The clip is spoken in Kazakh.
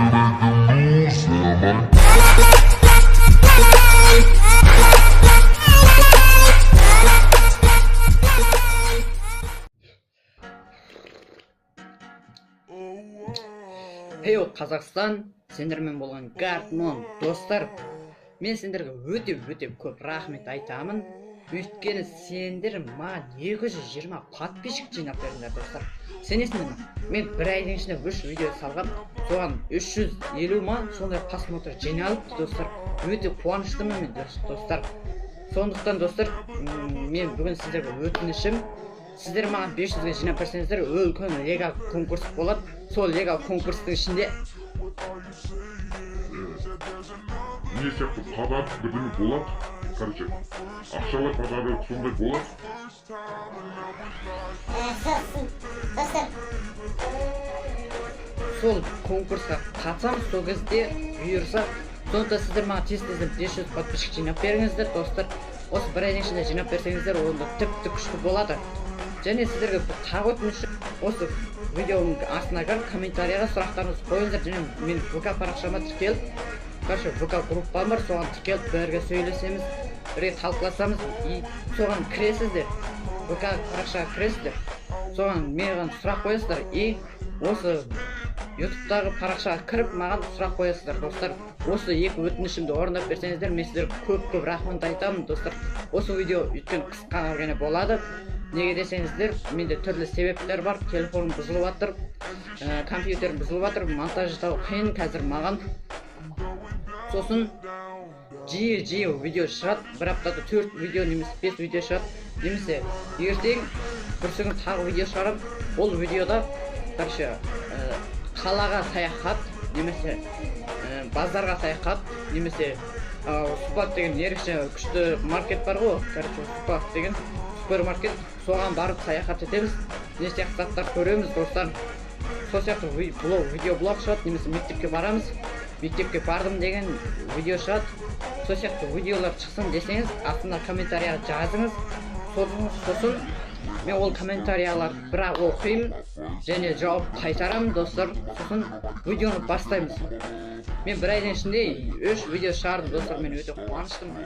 Хей Қазақстан, сендермен болған Гартмон достар, мен сендерге өте көп рахмет айтамын. Өйткені сендер маған 220 подписчик жинап бердіңдер достар. Сенесіңдер ме? Мен бір айдың ішінде 3 видео салғам, соған 350 ма сондай просмотр жиналыпты достар. Өте қуаныштымын мен достар. Сондықтан достар, мен бүгін сіздерге өтінішім, сіздер маған 500-ге жинап берсеңіздер, үлкен легал конкурс болады. Сол легал конкурстың ішінде не сияқты подарок бірдеме болады. Короче, ақшалай подарок сондай болады. Сол конкурсқа қатысам, сол кезде бұйырса, сонда сіздер маған тез-тезден 500 подписчик жинап беріңіздер достар. Осы бір айдың ішінде жинап берсеңіздер, онда тіпті күшті болады. Және сіздерге тағы өтінішім, осы видеоның астына комментарияға сұрақтарыңызды қойыңыздар. Және мен ВК парақшама тіркеліп, короче, ВК группам бар, соған тіркеліп бірге сөйлесеміз, бірге талқыласамыз, и соған кіресіздер, ВК парақшаға кіресіздер, соған маған сұрақ қоясыздар, и осы ютубтағы парақшаға кіріп маған сұрақ қоясыздар достар. Осы екі өтінішімді орындап берсеңіздер, мен сіздерге көп рахмет айтамын достар. Осы видео өткен қысқа ғана болады. Неге десеңіздер, менде түрлі себептер бар. Телефоным бұзылып жатыр, компьютерім бұзылып жатыр, монтаж жасау қиын қазір маған. Сосын жиі видео шығады, бір аптада 4 видео немесе 5 видео шығады, немесе ертең бүрсігін тағы видео шығарам. Ол видеода короче қалаға саяхат, немесе базарға саяхат, немесе Супат деген ерекше күшті маркет бар ғой, короче Супат деген супермаркет, соған барып саяхат етеміз, не сияқты заттар көреміз достар. Сол сияқты видеоблог шығады, немесе мектепке барамыз, мектепке бардым деген видео шығады. Сол сияқты видеолар шықсын десеңіз, астына комментарияға жазыңыз. Сосын мен ол комментарияларды бірақ оқимын және жауап қайтарамын достар. Сосын видеоны бастаймыз. Мен бір айдың ішінде 3 видео шығардым достар, мен өте қуаныштымын.